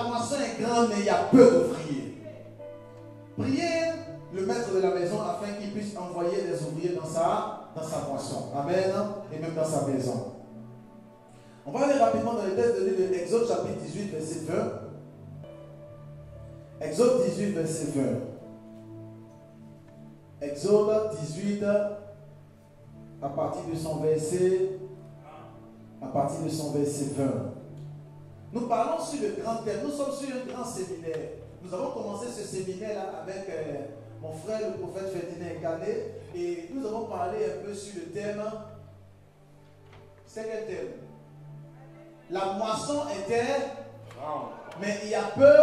moisson est grande, mais il y a peu d'ouvriers. Priez le maître de la maison afin qu'il puisse envoyer des ouvriers dans sa moisson. Amen. Et même dans sa maison. On va aller rapidement dans le texte de Exode chapitre 18, verset 20. Exode 18, verset 20. Exode 18, à partir de son verset 20. Nous parlons sur le grand thème. Nous sommes sur un grand séminaire. Nous avons commencé ce séminaire-là avec mon frère, le prophète Ferdinand Canet, et nous avons parlé un peu sur le thème. C'est quel thème? La moisson était grande, mais il y a peu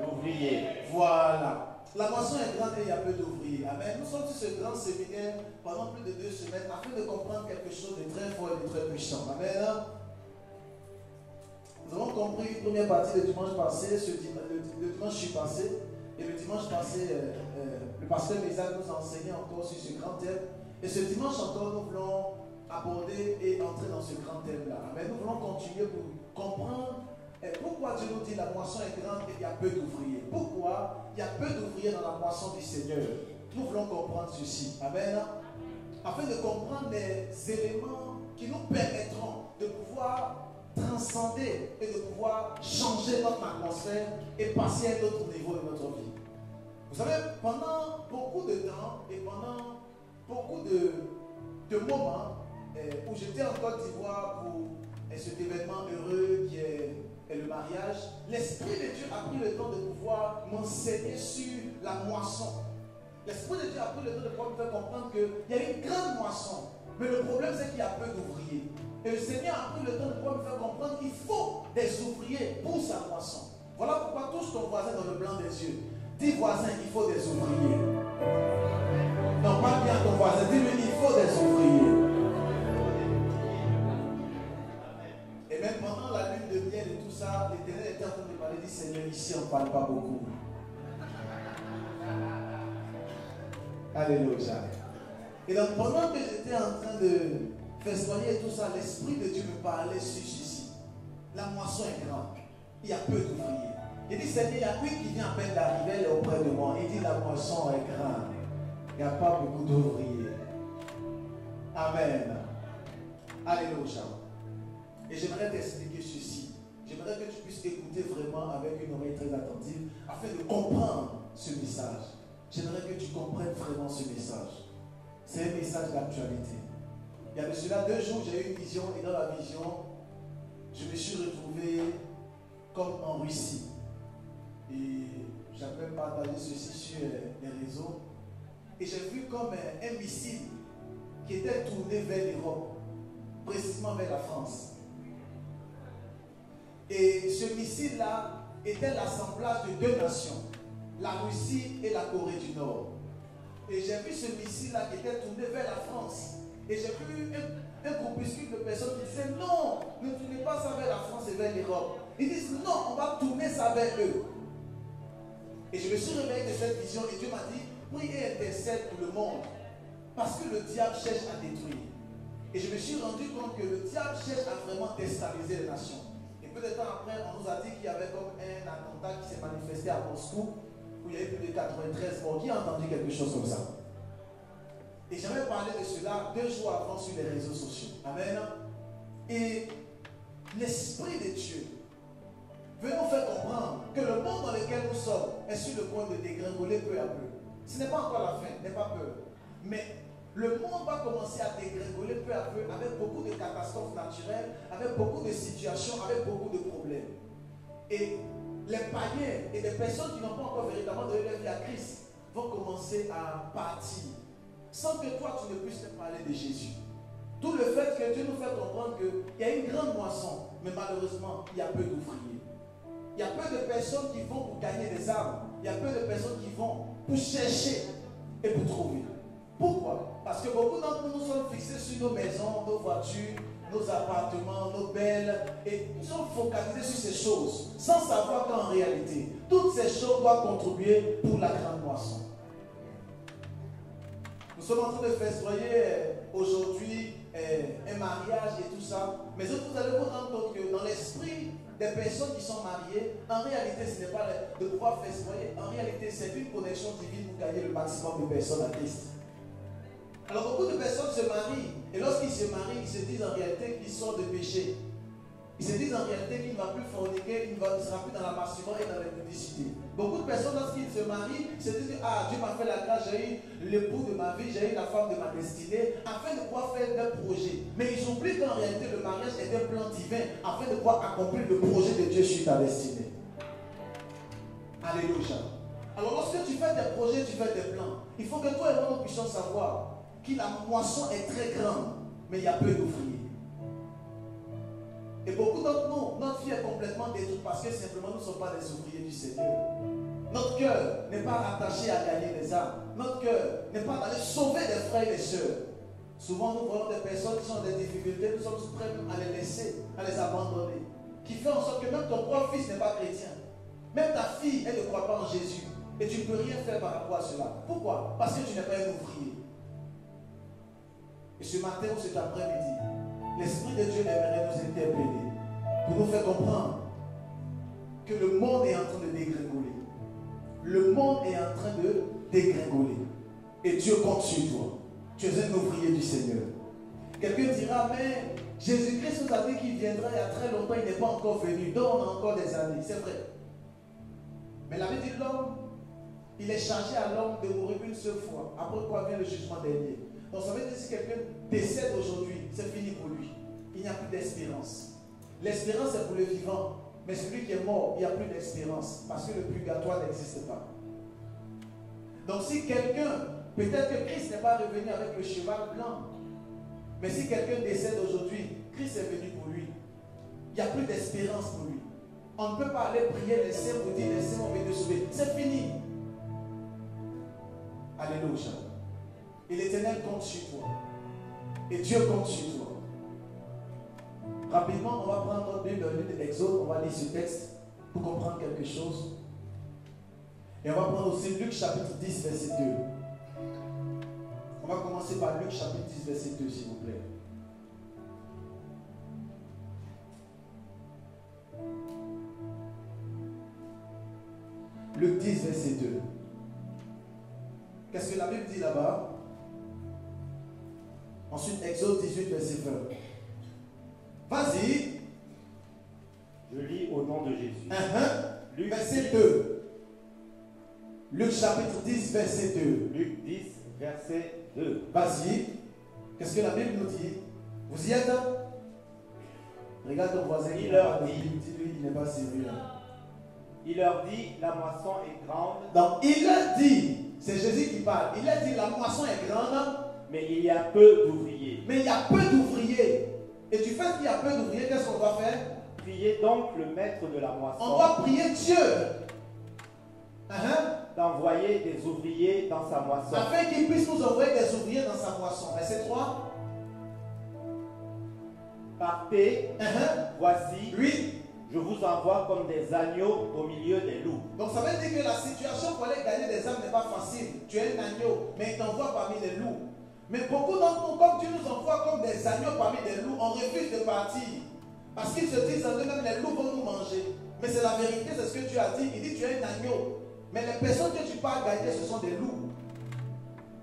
d'ouvriers. Voilà. La moisson est grande et il y a peu d'ouvriers. Amen. Nous sommes sur ce grand séminaire pendant plus de 2 semaines afin de comprendre quelque chose de très fort et de très puissant. Amen. Nous avons compris une première partie le dimanche passé, le dimanche passé, et le dimanche passé, le pasteur Mézal nous a enseigné encore sur ce grand thème. Et ce dimanche encore, nous voulons aborder et entrer dans ce grand thème-là. Amen. Nous voulons continuer pour comprendre pourquoi Dieu nous dit la moisson est grande et il y a peu d'ouvriers. Pourquoi il y a peu d'ouvriers dans la moisson du Seigneur. Nous voulons comprendre ceci. Amen. Afin de comprendre les éléments qui nous permettront de pouvoir transcender et de pouvoir changer notre atmosphère et passer à un autre niveau de notre vie. Vous savez, pendant beaucoup de temps et pendant beaucoup de moments où j'étais en Côte d'Ivoire pour cet événement heureux qui est le mariage, l'Esprit de Dieu a pris le temps de pouvoir m'enseigner sur la moisson. L'Esprit de Dieu a pris le temps de pouvoir me faire comprendre qu'il y a une grande moisson, mais le problème c'est qu'il y a peu d'ouvriers. Et le Seigneur a pris le temps de pouvoir me faire comprendre qu'il faut des ouvriers pour sa moisson. Voilà pourquoi touche ton voisin dans le blanc des yeux. Dis voisin, il faut des ouvriers. Non, pas bien ton voisin, dis-lui, il faut des ouvriers. Et même pendant la lune de miel et tout ça, l'Éternel était en train de parler, dit Seigneur, ici on ne parle pas beaucoup. Alléluia. Et donc pendant que j'étais en train de festoyer et tout ça, l'Esprit de Dieu me parlait sur ceci. La moisson est grande. Il y a peu d'ouvriers. Il dit Seigneur, il y a une qui vient à peine d'arriver, elle est auprès de moi. Il dit la moisson est grande. Il n'y a pas beaucoup d'ouvriers. Amen. Alléluia. Et j'aimerais t'expliquer ceci. J'aimerais que tu puisses écouter vraiment avec une oreille très attentive afin de comprendre ce message. J'aimerais que tu comprennes vraiment ce message. C'est un message d'actualité. Il y a de cela 2 jours, j'ai eu une vision et dans la vision, je me suis retrouvé comme en Russie. Et j'avais partagé ceci sur les réseaux. Et j'ai vu comme un missile qui était tourné vers l'Europe, précisément vers la France. Et ce missile-là était l'assemblage de 2 nations, la Russie et la Corée du Nord. Et j'ai vu ce missile-là qui était tourné vers la France. Et j'ai vu un groupuscule de personnes qui disaient non, ne tournez pas ça vers la France et vers l'Europe. Ils disent non, on va tourner ça vers eux. Et je me suis réveillé de cette vision et Dieu m'a dit, prie et intercède pour le monde. Parce que le diable cherche à détruire. Et je me suis rendu compte que le diable cherche à vraiment déstabiliser les nations. Et peu de temps après, on nous a dit qu'il y avait comme un attentat qui s'est manifesté à Moscou, où il y a eu plus de 93 morts. Qui a entendu quelque chose comme ça? Et j'avais parlé de cela 2 jours avant sur les réseaux sociaux. Amen. Et l'Esprit de Dieu veut nous faire comprendre que le monde dans lequel nous sommes est sur le point de dégringoler peu à peu. Ce n'est pas encore la fin, n'aie pas peur. Mais le monde va commencer à dégringoler peu à peu avec beaucoup de catastrophes naturelles, avec beaucoup de situations, avec beaucoup de problèmes. Et les païens et les personnes qui n'ont pas encore véritablement donné leur vie à Christ vont commencer à partir sans que toi tu ne puisses te parler de Jésus. Tout le fait que Dieu nous fait comprendre qu'il y a une grande moisson, mais malheureusement il y a peu d'ouvriers. Il y a peu de personnes qui vont pour gagner des âmes. Il y a peu de personnes qui vont pour chercher et pour trouver. Pourquoi? Parce que beaucoup d'entre nous sommes fixés sur nos maisons, nos voitures, nos appartements, nos belles, et nous sommes focalisés sur ces choses, sans savoir qu'en réalité, toutes ces choses doivent contribuer pour la grande moisson. Nous sommes en train de festoyer aujourd'hui un mariage et tout ça, mais vous allez vous rendre compte que dans l'esprit des personnes qui sont mariées, en réalité, ce n'est pas de pouvoir faire ce voyez. En réalité, c'est une connexion divine pour gagner le maximum de personnes à Christ. Alors, beaucoup de personnes se marient, et lorsqu'ils se marient, ils se disent en réalité qu'ils sortent de péché. Ils se disent en réalité qu'il ne va plus forniquer, il ne sera plus dans la masturbation et dans la publicité. Beaucoup de personnes, lorsqu'ils se marient, se disent que Dieu m'a fait la grâce, j'ai eu l'époux de ma vie, j'ai eu la femme de ma destinée, afin de pouvoir faire des projets. Mais ils oublient qu'en réalité, le mariage est un plan divin, afin de pouvoir accomplir le projet de Dieu sur ta destinée. Alléluia. Alors, lorsque tu fais des projets, tu fais des plans, il faut que toi et moi nous puissions savoir que la moisson est très grande, mais il y a peu d'ouvriers. Et beaucoup d'entre nous, notre vie est complètement détruite parce que simplement nous ne sommes pas des ouvriers du Seigneur. Notre cœur n'est pas attaché à gagner des âmes. Notre cœur n'est pas d'aller sauver des frères et des sœurs. Souvent nous voyons des personnes qui sont dans des difficultés, nous sommes prêts à les laisser, à les abandonner. Qui fait en sorte que même ton propre fils n'est pas chrétien. Même ta fille, elle ne croit pas en Jésus. Et tu ne peux rien faire par rapport à cela. Pourquoi? Parce que tu n'es pas un ouvrier. Et ce matin ou cet après-midi, l'Esprit de Dieu aimerait nous interpeller pour nous faire comprendre que le monde est en train de dégringoler. Le monde est en train de dégringoler. Et Dieu compte sur toi. Tu es un ouvrier du Seigneur. Quelqu'un dira, mais Jésus-Christ nous a dit qu'il viendra il y a très longtemps, il n'est pas encore venu. Donc on a encore des années. C'est vrai. Mais la vie de l'homme, il est chargé à l'homme de mourir une seule fois. Après quoi vient le jugement dernier. Donc ça veut dire que si quelqu'un décède aujourd'hui, c'est fini pour lui. Il n'y a plus d'espérance. L'espérance est pour le vivant. Mais celui qui est mort, il n'y a plus d'espérance. Parce que le purgatoire n'existe pas. Donc si quelqu'un, peut-être que Christ n'est pas revenu avec le cheval blanc. Mais si quelqu'un décède aujourd'hui, Christ est venu pour lui. Il n'y a plus d'espérance pour lui. On ne peut pas aller prier les saints pour dire les saints ont été sauvés. C'est fini. Alléluia. Et l'Éternel compte sur toi. Et Dieu compte sur toi. Rapidement, on va prendre notre Bible dans le livre d'Exode. On va lire ce texte pour comprendre quelque chose. Et on va prendre aussi Luc chapitre 10, verset 2. On va commencer par Luc chapitre 10, verset 2, s'il vous plaît. Luc 10, verset 2. Qu'est-ce que la Bible dit là-bas? Ensuite, Exode 18, verset 20. Vas-y. Je lis au nom de Jésus. Luc, verset 2. Luc chapitre 10, verset 2. Luc 10, verset 2. Vas-y. Qu'est-ce que la Bible nous dit? Vous y êtes? Regarde ton voisin. Il leur dit. Dis-lui, il n'est pas sérieux. Il leur dit, la moisson est grande. Donc, il leur dit, c'est Jésus qui parle. Il leur dit, la moisson est grande. Mais il y a peu d'ouvriers. Mais il y a peu d'ouvriers. Et du fait qu'il y a peu d'ouvriers, qu'est-ce qu'on doit faire? Priez donc le maître de la moisson. On doit prier Dieu. D'envoyer des ouvriers dans sa moisson. Afin qu'il puisse nous envoyer des ouvriers dans sa moisson. Verset 3. Partez. Voici. Oui. Je vous envoie comme des agneaux au milieu des loups. Donc ça veut dire que la situation pour aller gagner des âmes n'est pas facile. Tu es un agneau, mais il t'envoie parmi les loups. Mais beaucoup d'entre nous, comme Dieu nous envoie comme des agneaux parmi les loups, on refuse de partir. Parce qu'ils se disent en eux-mêmes, les loups vont nous manger. Mais c'est la vérité, c'est ce que Dieu a dit. Il dit, tu es un agneau. Mais les personnes que tu pars gagner, ce sont des loups.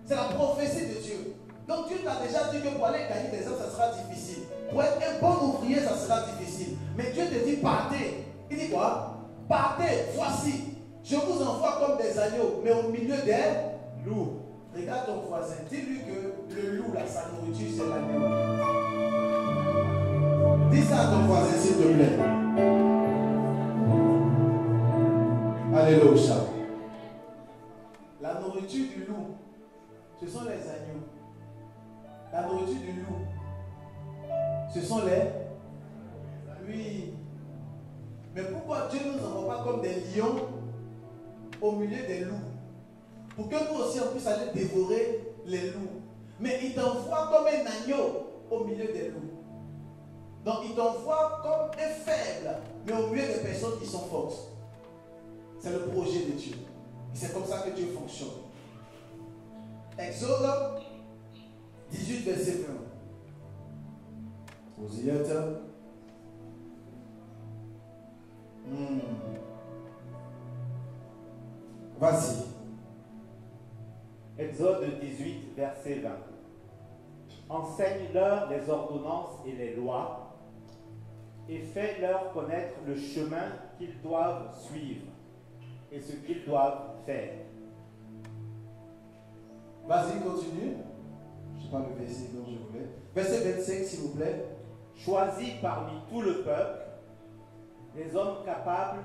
C'est la prophétie de Dieu. Donc Dieu t'a déjà dit que pour aller gagner des âmes, ça sera difficile. Pour être un bon ouvrier, ça sera difficile. Mais Dieu te dit, partez. Il dit quoi? Partez, voici. Je vous envoie comme des agneaux, mais au milieu des loups. Regarde ton voisin, dis-lui que le loup, là, sa nourriture, c'est l'agneau. Dis ça à ton voisin, s'il te plaît. Alléluia. La nourriture du loup, ce sont les agneaux. La nourriture du loup, ce sont les... Oui. Mais pourquoi Dieu ne nous envoie pas comme des lions au milieu des loups? Pour que nous aussi on puisse aller dévorer les loups. Mais il t'envoie comme un agneau au milieu des loups. Donc il t'envoie comme un faible, mais au milieu des personnes qui sont fortes. C'est le projet de Dieu. Et c'est comme ça que Dieu fonctionne. Exode 18, verset 20. Vous y êtes? Vas-y. Exode 18, verset 20. Enseigne-leur les ordonnances et les lois, et fais-leur connaître le chemin qu'ils doivent suivre et ce qu'ils doivent faire. Vas-y, continue. Je n'ai pas le verset dont je voulais. Verset 25, s'il vous plaît. Choisis parmi tout le peuple des hommes capables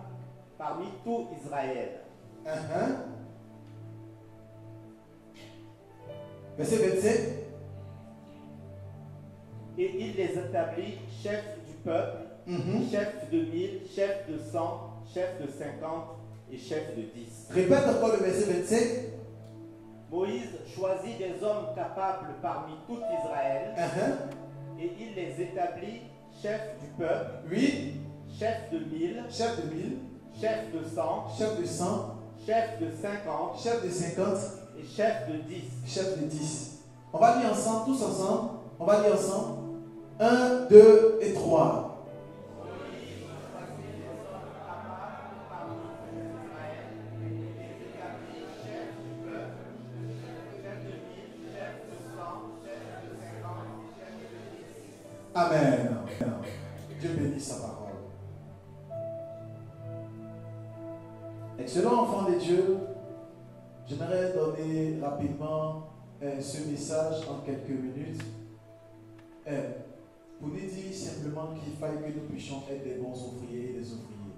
parmi tout Israël. Verset 27. Et il les établit chefs du peuple, chefs de 1000, chefs de 100, chefs de 50 et chefs de 10. Répète encore le verset 27. Moïse choisit des hommes capables parmi tout Israël et il les établit chefs du peuple, oui, chefs de 1000, chef de 1000, chefs de 100, chef de 100, chefs de 50, chef de 50 et chefs de 10. Chef de 10. On va lire ensemble, tous ensemble. On va lire ensemble. 1, 2 et 3. Amen. Dieu bénisse sa parole. Excellent enfant de Dieu, j'aimerais donner rapidement ce message en quelques minutes pour nous dire simplement qu'il faille que nous puissions être des bons ouvriers et des ouvriers.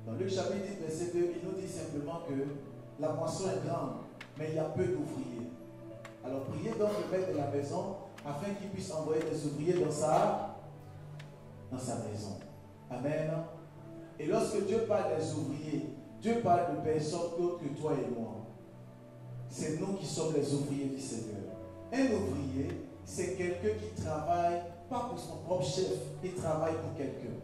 Dans Luc chapitre 10, verset 2, il nous dit simplement que la moisson est grande, mais il y a peu d'ouvriers. Alors priez donc le maître de la maison afin qu'il puisse envoyer des ouvriers dans sa maison. Amen. Et lorsque Dieu parle des ouvriers, Dieu parle de personnes d'autres que toi et moi. C'est nous qui sommes les ouvriers du Seigneur. Un ouvrier, c'est quelqu'un qui travaille pas pour son propre chef, il travaille pour quelqu'un.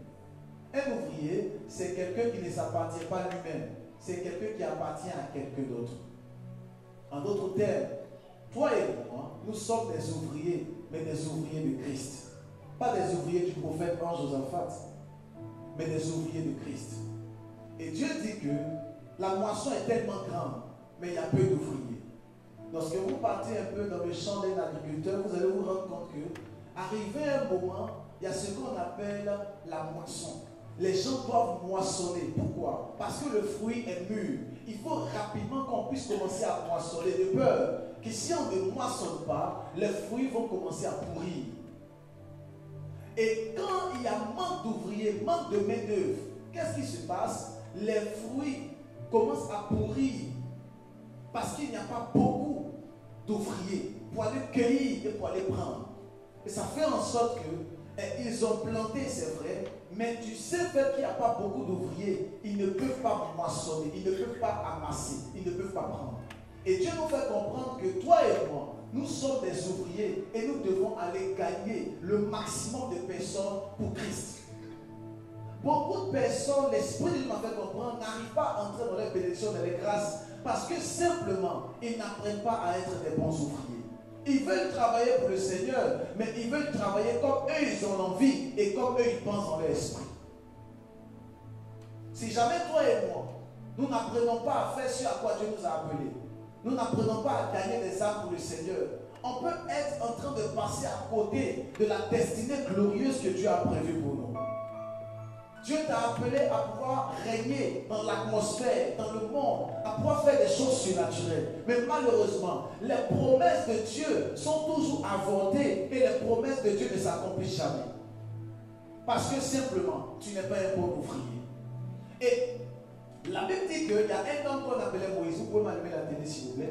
Un ouvrier, c'est quelqu'un qui ne s'appartient pas lui-même, c'est quelqu'un qui appartient à quelqu'un d'autre. En d'autres termes, toi et moi, nous sommes des ouvriers, mais des ouvriers de Christ. Pas des ouvriers du prophète Josaphat, mais des ouvriers de Christ. Et Dieu dit que la moisson est tellement grande, mais il y a peu d'ouvriers. Lorsque vous partez un peu dans le champ d'un agriculteur, vous allez vous rendre compte que, arrivé un moment, il y a ce qu'on appelle la moisson. Les gens doivent moissonner. Pourquoi? Parce que le fruit est mûr. Il faut rapidement qu'on puisse commencer à moissonner, de peur que si on ne moissonne pas, les fruits vont commencer à pourrir. Et quand il y a manque d'ouvriers, manque de main-d'œuvre, qu'est-ce qui se passe? Les fruits commencent à pourrir parce qu'il n'y a pas beaucoup d'ouvriers pour aller cueillir et pour aller prendre. Et ça fait en sorte qu'ils ont planté, c'est vrai, mais du seul fait qu'il n'y a pas beaucoup d'ouvriers, ils ne peuvent pas moissonner, ils ne peuvent pas amasser, ils ne peuvent pas prendre. Et Dieu nous fait comprendre que toi et moi, nous sommes des ouvriers et nous devons aller gagner le maximum de personnes pour Christ. Beaucoup de personnes, l'Esprit de Dieu m'a fait comprendre, n'arrivent pas à entrer dans les bénédictions, dans les grâces, parce que simplement, ils n'apprennent pas à être des bons ouvriers. Ils veulent travailler pour le Seigneur, mais ils veulent travailler comme eux, ils ont l'envie et comme eux, ils pensent dans leur esprit. Si jamais toi et moi, nous n'apprenons pas à faire ce à quoi Dieu nous a appelés, nous n'apprenons pas à gagner des âmes pour le Seigneur, on peut être en train de passer à côté de la destinée glorieuse que Dieu a prévue pour nous. Dieu t'a appelé à pouvoir régner dans l'atmosphère, dans le monde, à pouvoir faire des choses surnaturelles. Mais malheureusement, les promesses de Dieu sont toujours avortées et les promesses de Dieu ne s'accomplissent jamais. Parce que simplement, tu n'es pas un bon ouvrier. Et la Bible dit qu'il y a un homme qu'on appelait Moïse. Vous pouvez m'allumer la télé s'il vous plaît.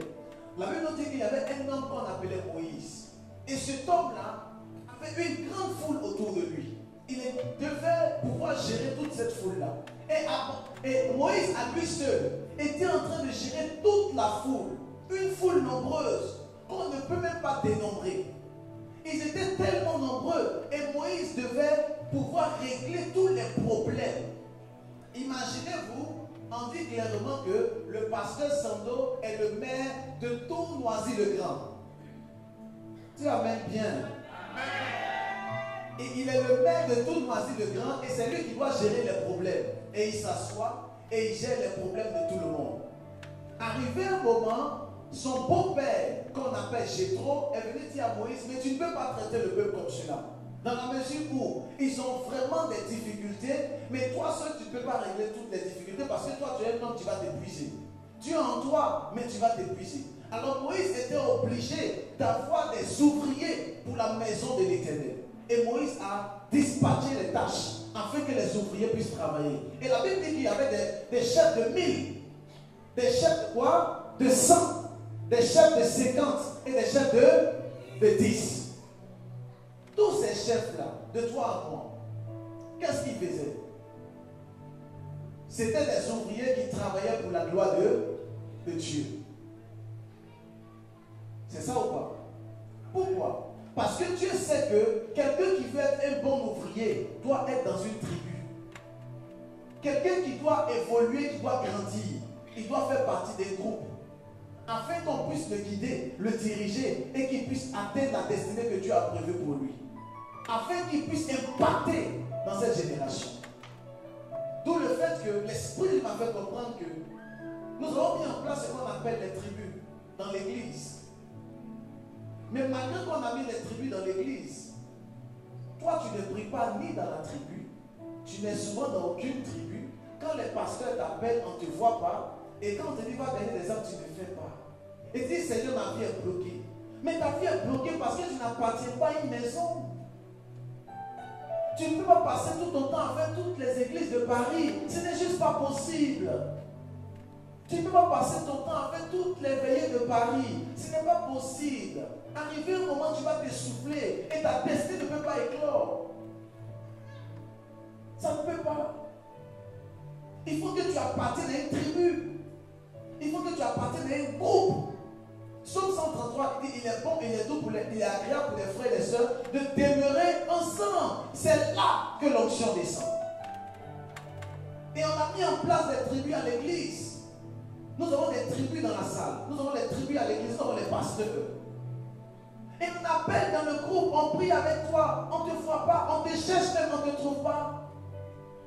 La Bible nous dit qu'il y avait un homme qu'on appelait Moïse. Et cet homme-là avait une grande foule autour de lui. Il devait pouvoir gérer toute cette foule-là. Et Moïse, à lui seul, était en train de gérer toute la foule. Une foule nombreuse qu'on ne peut même pas dénombrer. Ils étaient tellement nombreux et Moïse devait pouvoir régler tous les problèmes. Imaginez-vous, on dit clairement que le pasteur Sando est le maire de Tournoisy-le-Grand. Tu amènes bien. Et il est le maire de tout Noisy-le-Grand et c'est lui qui doit gérer les problèmes. Et il s'assoit et il gère les problèmes de tout le monde. Arrivé un moment, son beau-père, qu'on appelle Jéthro, est venu dire à Moïse, mais tu ne peux pas traiter le peuple comme cela. Dans la mesure où ils ont vraiment des difficultés, mais toi seul, tu ne peux pas régler toutes les difficultés parce que toi, tu es un homme, tu vas t'épuiser. Tu es en toi, mais tu vas t'épuiser. Alors Moïse était obligé d'avoir des ouvriers pour la maison de l'Éternel. Et Moïse a dispatché les tâches afin que les ouvriers puissent travailler. Et la Bible dit qu'il y avait des chefs de 1000, des chefs de quoi? De 100, des chefs de 50 et des chefs de 10. Tous ces chefs-là, de toi à moi, qu'est-ce qu'ils faisaient? C'était des ouvriers qui travaillaient pour la gloire de Dieu. C'est ça ou pas? Pourquoi? Parce que Dieu sait que quelqu'un qui veut être un bon ouvrier doit être dans une tribu. Quelqu'un qui doit évoluer, qui doit grandir, il doit faire partie des groupes. Afin qu'on puisse le guider, le diriger et qu'il puisse atteindre la destinée que Dieu a prévue pour lui. Afin qu'il puisse impacter dans cette génération. D'où le fait que l'Esprit m'a fait comprendre que nous avons mis en place ce qu'on appelle les tribus dans l'église. Mais malgré qu'on a mis les tribus dans l'église, toi tu ne pries pas ni dans la tribu, tu n'es souvent dans aucune tribu. Quand les pasteurs t'appellent, on ne te voit pas. Et quand on te dit va gagner des âmes, tu ne fais pas. Et dis Seigneur, ma vie est bloquée. Mais ta vie est bloquée parce que tu n'appartiens pas à une maison. Tu ne peux pas passer tout ton temps à faire toutes les églises de Paris. Ce n'est juste pas possible. Tu ne peux pas passer ton temps à faire toutes les veillées de Paris. Ce n'est pas possible. Arrivé un moment, tu vas t'essouffler et ta destinée ne peut pas éclore. Ça ne peut pas. Il faut que tu appartiennes à une tribu. Il faut que tu appartiennes à un groupe. Psaume 133, il dit, il est bon, il est doux, il est agréable pour les frères et les sœurs de demeurer ensemble. C'est là que l'onction descend. Et on a mis en place des tribus à l'église. Nous avons des tribus dans la salle. Nous avons des tribus à l'église, nous avons les pasteurs. Et on appelle dans le groupe, on prie avec toi, on ne te voit pas, on te cherche même, on ne te trouve pas.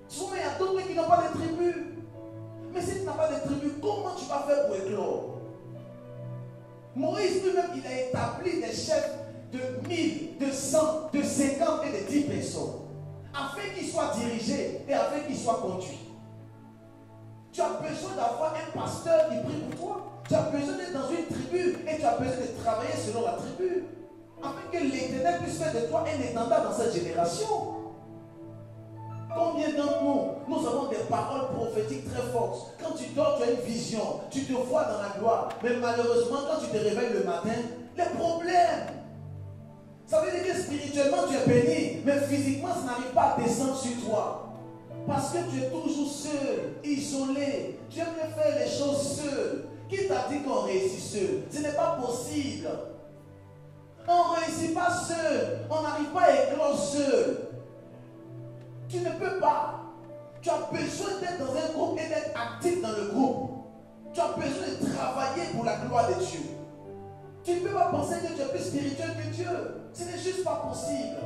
Souvent, il y a d'autres qui n'ont pas de tribus. Mais si tu n'as pas de tribus, comment tu vas faire pour éclore? Moïse lui-même, il a établi des chefs de 1000, de 100, de 50 et de 10 personnes. Afin qu'ils soient dirigés et afin qu'ils soient conduits. Tu as besoin d'avoir un pasteur qui prie pour toi. Tu as besoin d'être dans une tribu et tu as besoin de travailler selon la tribu. Afin que l'Éternel puisse faire de toi un étendard dans cette génération. Combien d'entre nous avons des paroles prophétiques très fortes. Quand tu dors, tu as une vision. Tu te vois dans la gloire. Mais malheureusement, quand tu te réveilles le matin, les problèmes. Ça veut dire que spirituellement, tu es béni. Mais physiquement, ça n'arrive pas à descendre sur toi. Parce que tu es toujours seul, isolé. Tu aimes faire les choses seul. Qui t'a dit qu'on réussit seul? Ce n'est pas possible. On ne réussit pas seul. On n'arrive pas à éclore seul. Tu ne peux pas. Tu as besoin d'être dans un groupe et d'être actif dans le groupe. Tu as besoin de travailler pour la gloire de Dieu. Tu ne peux pas penser que tu es plus spirituel que Dieu. Ce n'est juste pas possible.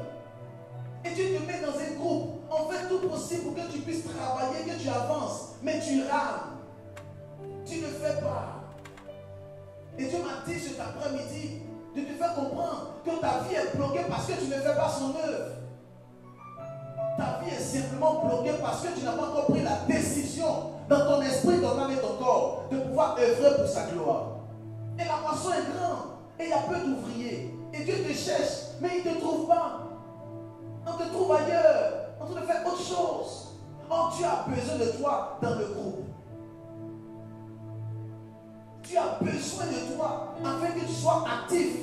Et Dieu te met dans un groupe. On fait tout possible pour que tu puisses travailler, que tu avances. Mais tu rames. Tu ne fais pas. Et Dieu m'a dit cet après-midi de te faire comprendre que ta vie est bloquée parce que tu ne fais pas son œuvre. Ta vie est simplement bloquée parce que tu n'as pas encore pris la décision dans ton esprit, ton âme et ton corps de pouvoir œuvrer pour sa gloire. Et la moisson est grande et il y a peu d'ouvriers. Et Dieu te cherche, mais il ne te trouve pas. On te trouve ailleurs, en train de faire autre chose. Oh, Dieu a besoin de toi dans le groupe. Dieu a besoin de toi afin que tu sois actif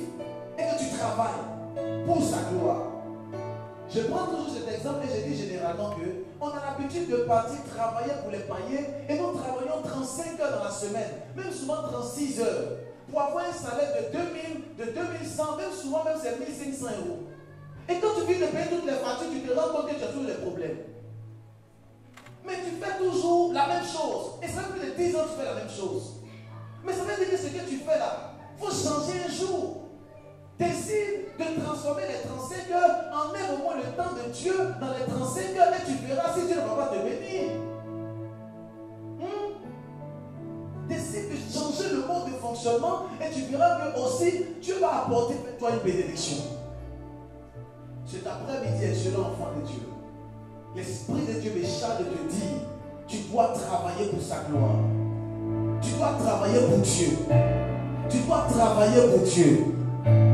et que tu travailles pour sa gloire. Je prends toujours cet exemple et je dis généralement qu'on a l'habitude de partir travailler pour les païens et nous travaillons 35 heures dans la semaine, même souvent 36 heures, pour avoir un salaire de 2000, de 2100, même souvent même c'est 1500 euros. Et quand tu viens de payer toutes les factures, tu te rends compte que tu as toujours des problèmes. Mais tu fais toujours la même chose. Et ça fait plus de 10 ans que tu fais la même chose. Mais ça veut dire que ce que tu fais là, il faut changer un jour. Décide de transformer les 35 heures. Enlève au moins le temps de Dieu dans les 35 heures et tu verras si Dieu ne va pas te bénir. Décide de changer le mode de fonctionnement et tu verras que aussi Dieu va apporter pour toi une bénédiction. Cet après-midi, excellent enfant de Dieu, l'Esprit de Dieu me charge de te dire, tu dois travailler pour sa gloire. Tu dois travailler pour Dieu. Tu dois travailler pour Dieu.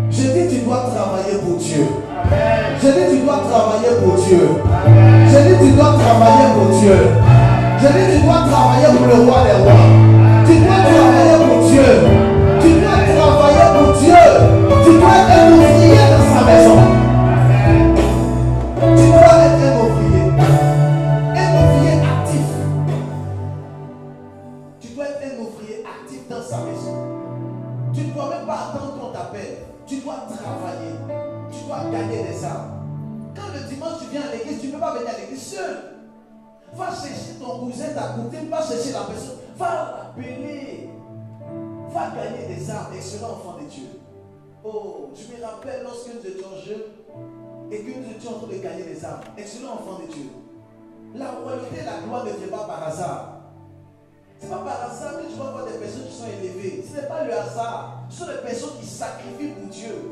Je dis tu dois travailler pour Dieu. Amen. Je dis tu dois travailler pour Dieu. Amen. Je dis tu dois travailler pour Dieu. Je dis tu dois travailler pour le roi des rois. Tu dois travailler pour Dieu. Tu dois travailler pour Dieu. Tu dois être un ouvrier dans sa maison. Tu dois être un ouvrier. Un ouvrier actif. Tu dois être un ouvrier actif dans sa maison. Tu ne dois même pas attendre qu'on t'appelle. Tu dois travailler. Tu dois gagner des âmes. Quand le dimanche tu viens à l'église, tu ne peux pas venir à l'église seul. Va chercher ton cousin, ta cousine, va chercher la personne. Va l'appeler. Va gagner des âmes. Excellent enfant de Dieu. Oh, je me rappelle lorsque nous étions jeunes et que nous étions en train de gagner des âmes. Excellent enfant de Dieu. La royauté et la gloire ne viennent pas par hasard. Ce n'est pas par hasard que tu vas voir des personnes qui sont élevées. Ce n'est pas le hasard. Ce sont des personnes qui sacrifient pour Dieu.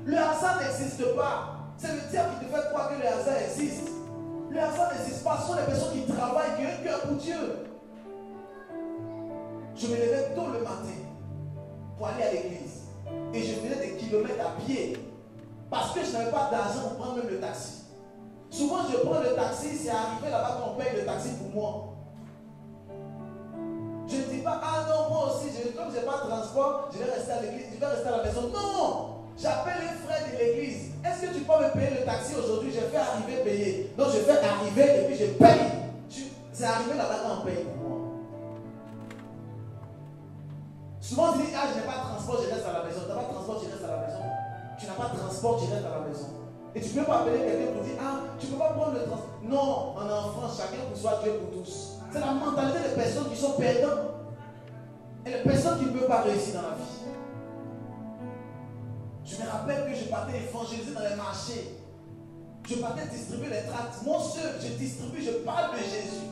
Le hasard n'existe pas. C'est le diable qui te fait croire que le hasard existe. Le hasard n'existe pas. Ce sont des personnes qui travaillent, qui ont un cœur pour Dieu. Je me levais tôt le matin pour aller à l'église. Et je faisais des kilomètres à pied. Parce que je n'avais pas d'argent pour prendre même le taxi. Souvent je prends le taxi, c'est arrivé là-bas qu'on paye le taxi pour moi. Je ne dis pas, ah non, moi aussi, comme je n'ai pas de transport, je vais rester à l'église, je vais rester à la maison. Non! J'appelle les frères de l'église. Est-ce que tu peux me payer le taxi aujourd'hui? Je fais arriver payer. Donc je fais arriver et puis je paye. C'est arrivé là-bas qu'on paye pour moi. Souvent tu dis, ah je n'ai pas de transport, je reste à la maison. Tu n'as pas de transport, tu restes à la maison. Tu n'as pas de transport, tu restes à la maison. Et tu ne peux pas appeler quelqu'un pour dire, ah tu ne peux pas prendre le transport. Non, on est en France, chacun pour soi, Dieu pour tous. C'est la mentalité des personnes qui sont perdantes. Et les personnes qui ne peuvent pas réussir dans la vie. Je me rappelle que je partais évangéliser dans les marchés. Je partais distribuer les tracts. Moi seul, je distribue, je parle de Jésus.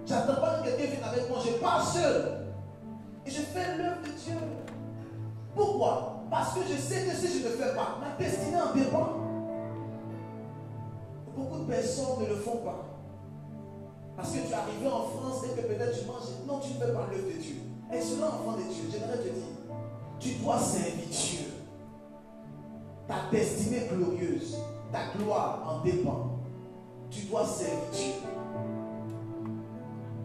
J'attends pas que quelqu'un vienne avec moi, je parle seul. Et je fais l'œuvre de Dieu. Pourquoi? Parce que je sais que si je ne le fais pas, ma destinée en dépend. Beaucoup de personnes ne le font pas. Parce que tu es arrivé en France et que peut-être tu manges. Non, tu ne fais pas l'œuvre de Dieu. Excellent enfant de Dieu, j'aimerais te dire, tu dois servir Dieu. Ta destinée glorieuse, ta gloire en dépend. Tu dois servir Dieu.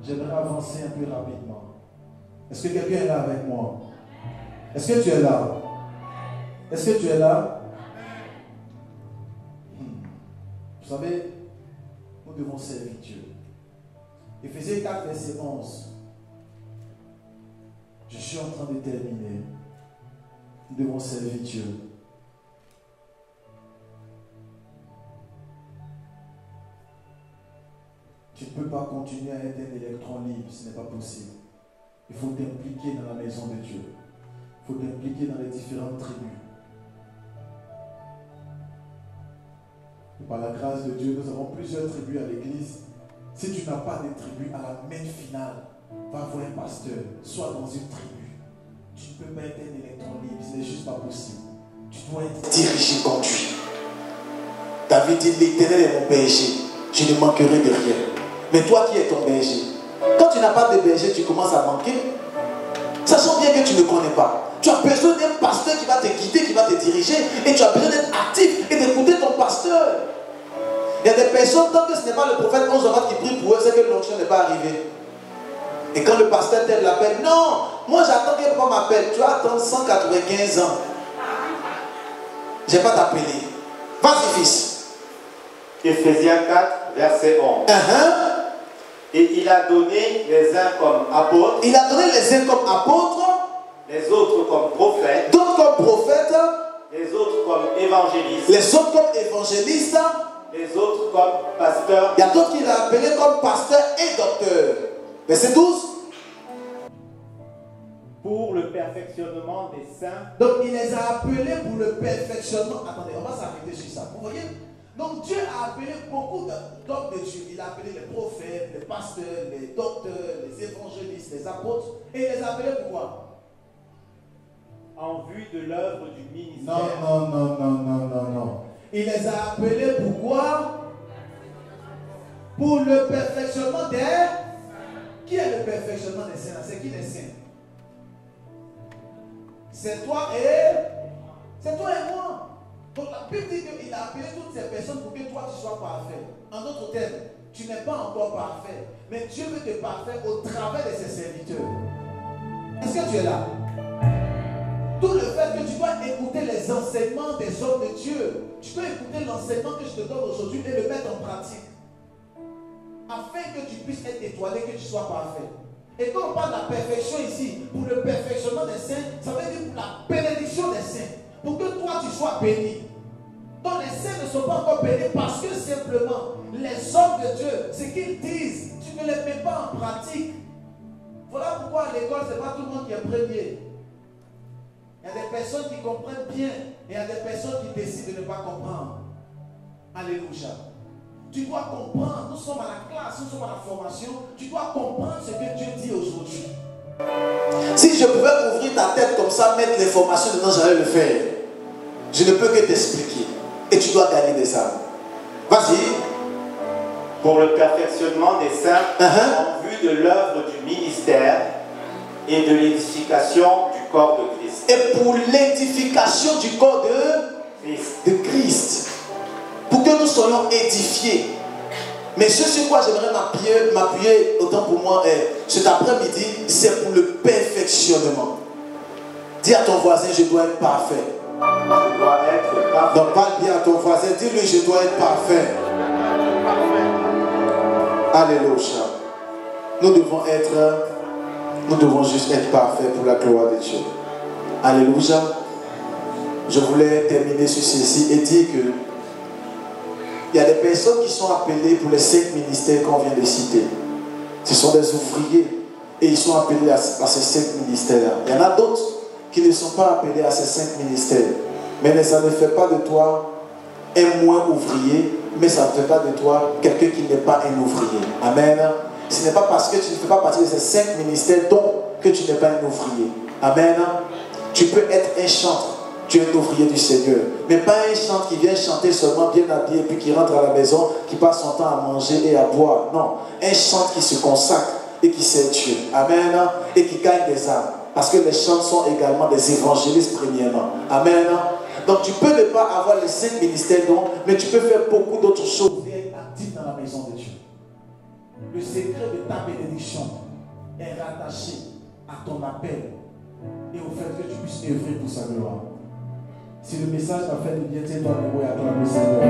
J'aimerais avancer un peu rapidement. Est-ce que quelqu'un est là avec moi? Est-ce que tu es là? Est-ce que tu es là? Vous savez, nous devons servir Dieu. Éphésiens 4, verset 11. Je suis en train de terminer. Nous devons servir Dieu. Tu ne peux pas continuer à être un électron libre, ce n'est pas possible. Il faut t'impliquer dans la maison de Dieu. Il faut t'impliquer dans les différentes tribus. Et par la grâce de Dieu, nous avons plusieurs tribus à l'église. Si tu n'as pas de tribu, à la main finale, va voir un pasteur, sois dans une tribu. Tu ne peux pas être un électron libre, ce n'est juste pas possible. Tu dois être dirigé, conduit. David dit, l'Éternel est mon berger, je ne manquerai de rien. Mais toi qui es ton berger, quand tu n'as pas de berger, tu commences à manquer. Sachant bien que tu ne connais pas. Tu as besoin d'un pasteur qui va te guider, qui va te diriger. Et tu as besoin d'être actif et d'écouter ton pasteur. Il y a des personnes, tant que ce n'est pas le prophète 11 qui prie pour eux, c'est que l'onction n'est pas arrivée. Et quand le pasteur tel l'appelle, non, moi j'attends que papa m'appelle. Tu vas attendre 195 ans. Je ne vais pas t'appeler. Vas-y, fils. Éphésiens 4, verset 11. Et il a donné les uns comme apôtres. Il a donné les uns comme apôtres. Les autres comme prophètes. D'autres comme prophètes. Les autres comme évangélistes. Les autres comme évangélistes. Les autres comme pasteurs. Il y a d'autres qui l'ont appelé comme pasteur et docteur. Verset 12. Pour le perfectionnement des saints. Donc il les a appelés pour le perfectionnement. Attendez, on va s'arrêter sur ça. Vous voyez? Donc Dieu a appelé beaucoup d'hommes de Dieu. Il a appelé les prophètes, les pasteurs, les docteurs, les évangélistes, les apôtres. Et il les a appelés pourquoi? En vue de l'œuvre du ministère. Non. Il les a appelés pourquoi? Pour le perfectionnement des... Qui est le perfectionnement des saints? C'est qui les saints? C'est toi et moi. Donc la Bible dit qu'il a appelé toutes ces personnes pour que toi tu sois parfait. En d'autres termes, tu n'es pas encore parfait. Mais Dieu veut te parfait au travers de ses serviteurs. Est-ce que tu es là? Tout le fait que tu dois écouter les enseignements des hommes de Dieu. Tu dois écouter l'enseignement que je te donne aujourd'hui et le mettre en pratique. Afin que tu puisses être étoilé, que tu sois parfait. Et quand on parle de la perfection ici, pour le perfectionnement des saints, ça veut dire pour la bénédiction des saints. Pour que toi tu sois béni. Donc les saints ne sont pas encore bénis parce que simplement les hommes de Dieu, ce qu'ils disent, tu ne les mets pas en pratique. Voilà pourquoi à l'école, ce n'est pas tout le monde qui est premier. Il y a des personnes qui comprennent bien et il y a des personnes qui décident de ne pas comprendre. Alléluia. Tu dois comprendre. Nous sommes à la classe, nous sommes à la formation. Tu dois comprendre ce que Dieu dit aujourd'hui. Si je pouvais ouvrir ta tête comme ça, mettre l'information dedans, j'allais le faire. Je ne peux que t'expliquer. Et tu dois gagner des âmes. Vas-y. Pour le perfectionnement des saints, en vue de l'œuvre du ministère et de l'édification du corps de Christ. Et pour l'édification du corps de Christ. Pour que nous soyons édifiés. Mais ce sur quoi j'aimerais m'appuyer, autant pour moi, cet après-midi, c'est pour le perfectionnement. Dis à ton voisin, je dois être parfait. Je dois être parfait. Donc parle bien à ton voisin, dis-lui, je dois être parfait. Alléluia. Nous devons juste être parfaits pour la gloire de Dieu. Alléluia. Je voulais terminer sur ceci et dire que il y a des personnes qui sont appelées pour les 5 ministères qu'on vient de citer. Ce sont des ouvriers et ils sont appelés à ces 5 ministères-là. Il y en a d'autres qui ne sont pas appelés à ces 5 ministères. Mais ça ne fait pas de toi un moins ouvrier, mais ça ne fait pas de toi quelqu'un qui n'est pas un ouvrier. Amen. Ce n'est pas parce que tu ne fais pas partie de ces 5 ministères donc que tu n'es pas un ouvrier. Amen. Tu peux être un chantre. Tu es un ouvrier du Seigneur. Mais pas un chantre qui vient chanter seulement bien habillé, puis qui rentre à la maison, qui passe son temps à manger et à boire. Non. Un chantre qui se consacre et qui sert Dieu. Amen. Et qui gagne des âmes. Parce que les chantres sont également des évangélistes premièrement. Amen. Donc tu peux ne pas avoir les 5 ministères, mais tu peux faire beaucoup d'autres choses. Et être actif dans la maison de Dieu. Le secret de ta bénédiction est rattaché à ton appel et au fait que tu puisses œuvrer pour sa gloire. Si le message t'a fait du bien, tiens-toi debout et acclame le Seigneur.